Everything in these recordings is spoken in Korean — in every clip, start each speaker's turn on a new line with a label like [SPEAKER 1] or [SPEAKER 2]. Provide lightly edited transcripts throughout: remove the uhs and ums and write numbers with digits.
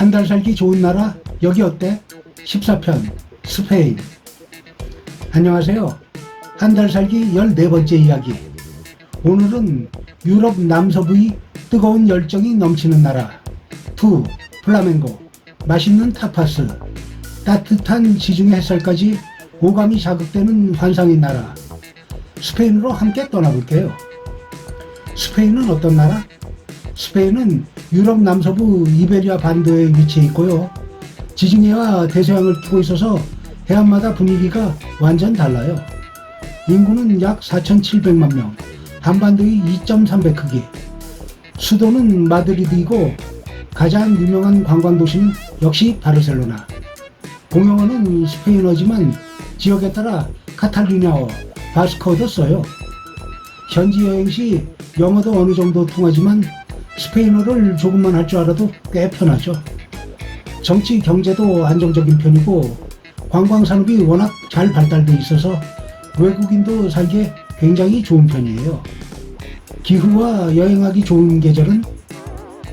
[SPEAKER 1] 한 달 살기 좋은 나라 여기 어때? 14편 스페인. 안녕하세요. 한 달 살기 14번째 이야기. 오늘은 유럽 남서부의 뜨거운 열정이 넘치는 나라 2. 플라멩고. 맛있는 타파스. 따뜻한 지중해 햇살까지 오감이 자극되는 환상의 나라 스페인으로 함께 떠나볼게요. 스페인은 어떤 나라? 스페인은 유럽 남서부 이베리아 반도에 위치해 있고요. 지중해와 대서양을 끼고 있어서 해안마다 분위기가 완전 달라요. 인구는 약 4,700만 명, 한반도의 2.3배 크기. 수도는 마드리드이고 가장 유명한 관광도시는 역시 바르셀로나. 공용어는 스페인어지만 지역에 따라 카탈루냐어, 바스크어도 써요. 현지 여행 시 영어도 어느 정도 통하지만 스페인어를 조금만 할 줄 알아도 꽤 편하죠. 정치, 경제도 안정적인 편이고 관광 산업이 워낙 잘 발달돼 있어서 외국인도 살기에 굉장히 좋은 편이에요. 기후와 여행하기 좋은 계절은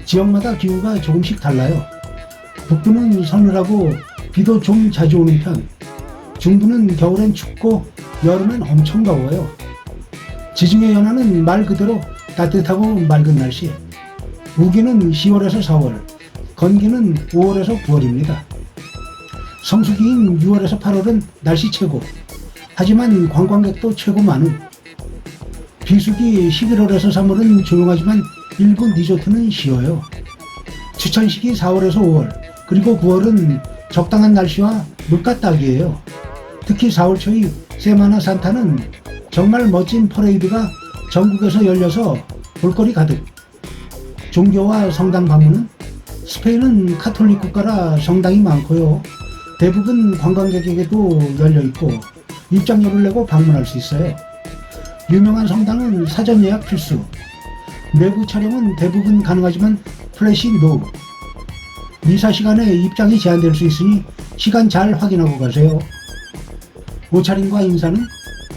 [SPEAKER 1] 지역마다 기후가 조금씩 달라요. 북부는 서늘하고 비도 좀 자주 오는 편, 중부는 겨울엔 춥고 여름엔 엄청 더워요. 지중해 연안은 말 그대로 따뜻하고 맑은 날씨. 우기는 10월에서 4월, 건기는 5월에서 9월입니다. 성수기인 6월에서 8월은 날씨 최고. 하지만 관광객도 최고 많음. 비수기 11월에서 3월은 조용하지만 일부 리조트는 쉬어요. 추천시기 4월에서 5월, 그리고 9월은 적당한 날씨와 물가 딱이에요. 특히 4월 초의 세마나 산타는 정말 멋진 퍼레이드가 전국에서 열려서 볼거리 가득. 종교와 성당 방문은 스페인은 카톨릭 국가라 성당이 많고요. 대부분 관광객에게도 열려있고 입장료를 내고 방문할 수 있어요. 유명한 성당은 사전 예약 필수. 내부 촬영은 대부분 가능하지만 플래시 노. 미사 시간에 입장이 제한될 수 있으니 시간 잘 확인하고 가세요. 옷차림과 인사는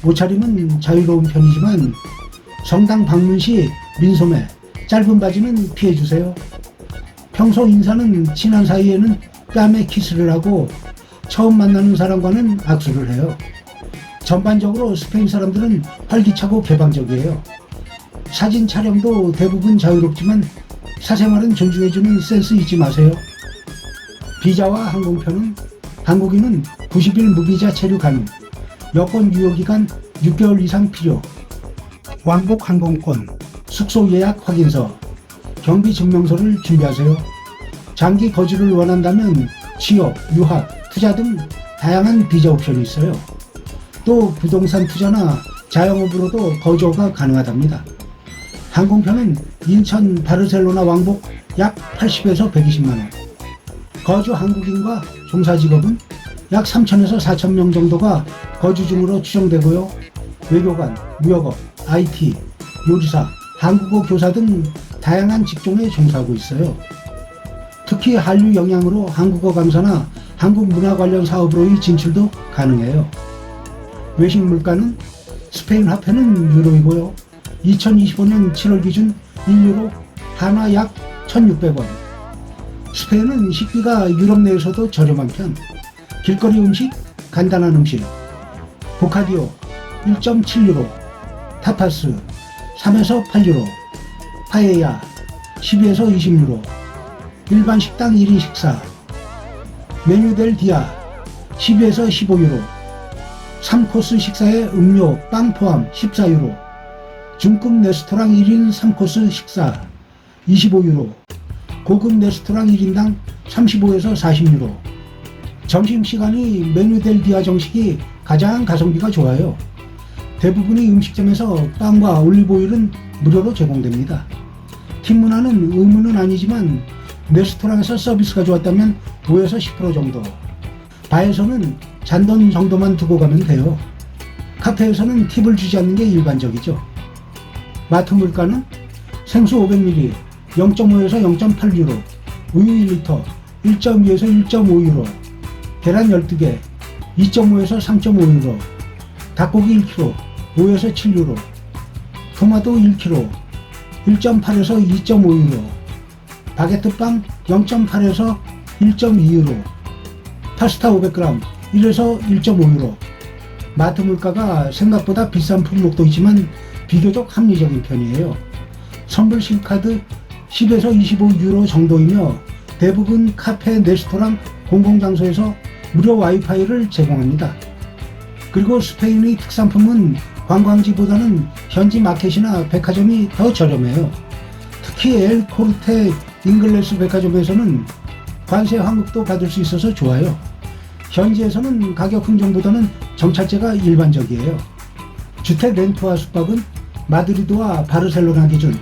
[SPEAKER 1] 옷차림은 자유로운 편이지만 성당 방문 시 민소매, 짧은 바지는 피해주세요. 평소 인사는 친한 사이에는 뺨에 키스를 하고 처음 만나는 사람과는 악수를 해요. 전반적으로 스페인 사람들은 활기차고 개방적이에요. 사진 촬영도 대부분 자유롭지만 사생활은 존중해주는 센스 잊지 마세요. 비자와 항공편은 한국인은 90일 무비자 체류 가능, 여권 유효기간 6개월 이상 필요, 왕복 항공권, 숙소 예약 확인서, 경비 증명서를 준비하세요. 장기 거주를 원한다면 취업, 유학, 투자 등 다양한 비자 옵션이 있어요. 또 부동산 투자나 자영업으로도 거주가 가능하답니다. 항공편은 인천 바르셀로나 왕복 약 80에서 120만원. 거주 한국인과 종사직업은 약 3,000에서 4,000명 정도가 거주 중으로 추정되고요. 외교관, 무역업, IT, 요리사, 한국어 교사 등 다양한 직종에 종사하고 있어요. 특히 한류 영향으로 한국어 강사나 한국 문화 관련 사업으로의 진출도 가능해요. 외식 물가는 스페인 화폐는 유로이고요. 2025년 7월 기준 1유로 한화 약 1,600원. 스페인은 식비가 유럽 내에서도 저렴한 편. 길거리 음식, 간단한 음식. 보카디오 1.7유로, 타파스 3에서 8유로, 파에야 12에서 20유로, 일반 식당 1인 식사, 메뉴 델 디아 12에서 15유로, 3코스 식사에 음료, 빵 포함 14유로, 중급 레스토랑 1인 3코스 식사 25유로, 고급 레스토랑 1인당 35에서 40유로. 점심시간이 메뉴 델 디아 정식이 가장 가성비가 좋아요. 대부분의 음식점에서 빵과 올리브오일은 무료로 제공됩니다. 팁 문화는 의무는 아니지만 레스토랑에서 서비스가 좋았다면 5에서 10% 정도. 바에서는 잔돈 정도만 두고 가면 돼요. 카페에서는 팁을 주지 않는 게 일반적이죠. 마트 물가는 생수 500ml 0.5에서 0.8유로, 우유 1리터 1.2에서 1.5유로, 계란 12개 2.5에서 3.5유로, 닭고기 1kg 5에서 7유로, 토마토 1kg 1.8에서 2.5유로, 바게트빵 0.8에서 1.2유로, 파스타 500g 1에서 1.5유로. 마트 물가가 생각보다 비싼 품목도 있지만 비교적 합리적인 편이에요. 선불 신카드 10에서 25유로 정도이며 대부분 카페, 레스토랑, 공공장소에서 무료 와이파이를 제공합니다. 그리고 스페인의 특산품은 관광지보다는 현지 마켓이나 백화점이 더 저렴해요. 특히 엘 코르테 잉글레스 백화점에서는 관세 환급도 받을 수 있어서 좋아요. 현지에서는 가격 흥정보다는 정찰제가 일반적이에요. 주택 렌트와 숙박은 마드리드와 바르셀로나 기준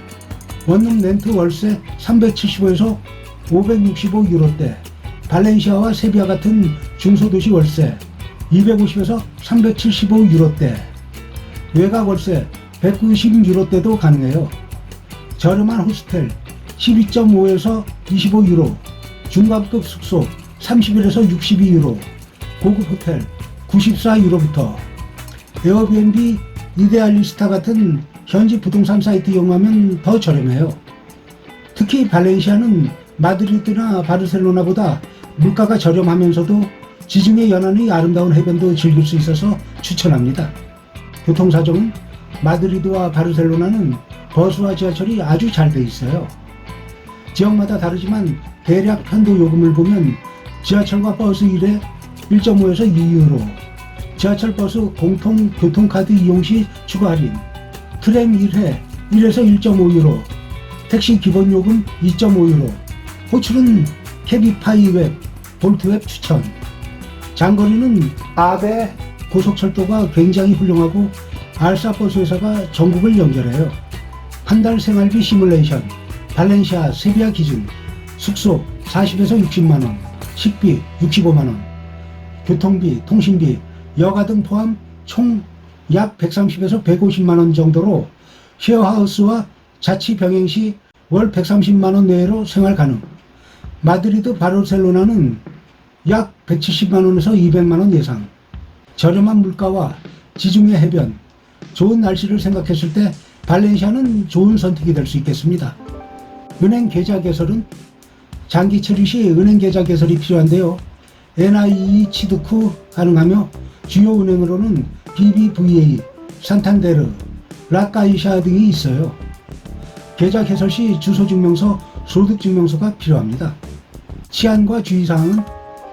[SPEAKER 1] 원룸 렌트 월세 375에서 565유로대, 발렌시아와 세비야 같은 중소도시 월세 250에서 375유로대, 외곽 월세 190유로대도 가능해요. 저렴한 호스텔 12.5에서 25유로, 중간급 숙소 31에서 62유로, 고급 호텔 94유로부터. 에어비앤비, 이데알리스타 같은 현지 부동산 사이트 이용하면 더 저렴해요. 특히 발렌시아는 마드리드나 바르셀로나보다 물가가 저렴하면서도 지중해 연안의 아름다운 해변도 즐길 수 있어서 추천합니다. 교통사정은 마드리드와 바르셀로나는 버스와 지하철이 아주 잘 돼 있어요. 지역마다 다르지만 대략 편도 요금을 보면 지하철과 버스 1회 1.5에서 2유로, 지하철 버스 공통 교통카드 이용 시 추가 할인, 트램 1회 1에서 1.5유로, 택시 기본 요금 2.5유로, 호출은 캐비파이 웹, 볼트 웹 추천. 장거리는 아베 고속철도가 굉장히 훌륭하고 알사 버스 회사가 전국을 연결해요. 한 달 생활비 시뮬레이션, 발렌시아, 세비야 기준, 숙소 40에서 60만원, 식비 65만원, 교통비, 통신비, 여가 등 포함 총 약 130에서 150만원 정도로 쉐어하우스와 자치 병행 시 월 130만원 내외로 생활 가능. 마드리드, 바르셀로나는 약 170만원에서 200만원 예상. 저렴한 물가와 지중해 해변, 좋은 날씨를 생각했을 때 발렌시아는 좋은 선택이 될 수 있겠습니다. 은행 계좌 개설은 장기 처리 시 은행 계좌 개설이 필요한데요. NIE 취득 후 가능하며 주요 은행으로는 BBVA, 산탄데르, 라카이샤 등이 있어요. 계좌 개설 시 주소증명서, 소득증명서가 필요합니다. 치안과 주의사항은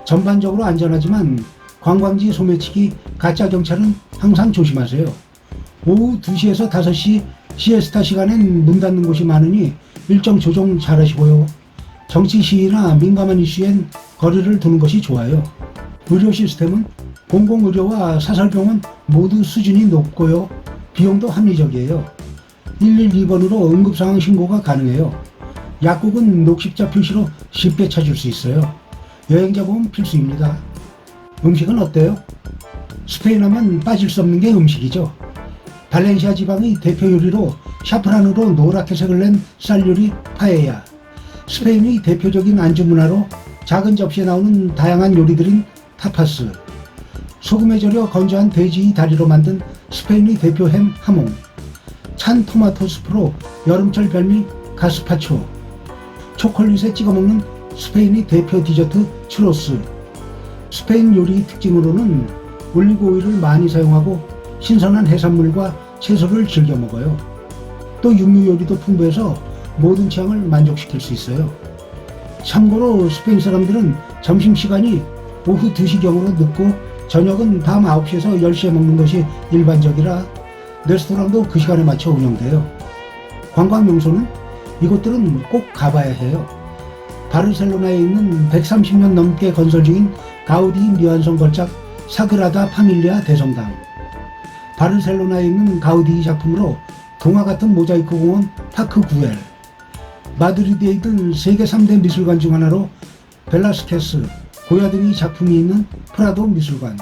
[SPEAKER 1] 전반적으로 안전하지만 관광지 소매치기, 가짜 경찰은 항상 조심하세요. 오후 2시에서 5시 시에스타 시간엔 문 닫는 곳이 많으니 일정 조정 잘하시고요. 정치 시위나 민감한 이슈엔 거리를 두는 것이 좋아요. 의료 시스템은 공공의료와 사설병원 모두 수준이 높고요. 비용도 합리적이에요. 112번으로 응급상황 신고가 가능해요. 약국은 녹십자 표시로 쉽게 찾을 수 있어요. 여행자 보험 필수입니다. 음식은 어때요? 스페인 하면 빠질 수 없는 게 음식이죠. 발렌시아 지방의 대표 요리로 샤프란으로 노랗게 색을 낸 쌀 요리 파에야, 스페인의 대표적인 안주 문화로 작은 접시에 나오는 다양한 요리들인 타파스, 소금에 절여 건조한 돼지 다리로 만든 스페인의 대표 햄 하몽, 찬 토마토 스프로 여름철 별미 가스파초, 초콜릿에 찍어 먹는 스페인의 대표 디저트 추로스. 스페인 요리 특징으로는 올리브 오일을 많이 사용하고 신선한 해산물과 채소를 즐겨 먹어요. 또 육류 요리도 풍부해서 모든 취향을 만족시킬 수 있어요. 참고로 스페인 사람들은 점심시간이 오후 2시경으로 늦고 저녁은 밤 9시에서 10시에 먹는 것이 일반적이라 레스토랑도 그 시간에 맞춰 운영돼요. 관광 명소는 이곳들은 꼭 가봐야 해요. 바르셀로나에 있는 130년 넘게 건설 중인 가우디 미완성 걸작 사그라다 파밀리아 대성당, 바르셀로나에 있는 가우디 작품으로 동화 같은 모자이크 공원 파크 구엘, 마드리드에 있는 세계 3대 미술관 중 하나로 벨라스케스, 고야 등의 작품이 있는 프라도 미술관,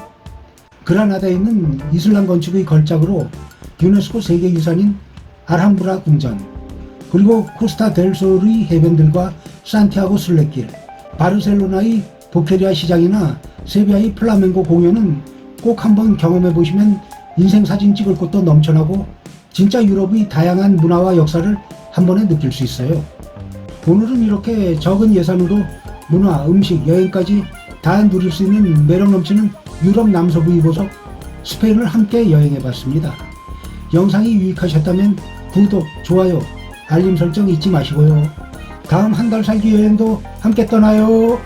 [SPEAKER 1] 그라나다에 있는 이슬람 건축의 걸작으로 유네스코 세계유산인 알함브라 궁전, 그리고 코스타 델 솔의 해변들과 산티아고 순례길, 바르셀로나의 보케리아 시장이나 세비야의 플라멩고 공연은 꼭 한번 경험해 보시면 인생 사진 찍을 곳도 넘쳐나고 진짜 유럽의 다양한 문화와 역사를 한 번에 느낄 수 있어요. 오늘은 이렇게 적은 예산으로 문화, 음식, 여행까지 다 누릴 수 있는 매력 넘치는 유럽 남서부 이보석 스페인을 함께 여행해봤습니다. 영상이 유익하셨다면 구독, 좋아요, 알림 설정 잊지 마시고요. 다음 한 달 살기 여행도 함께 떠나요.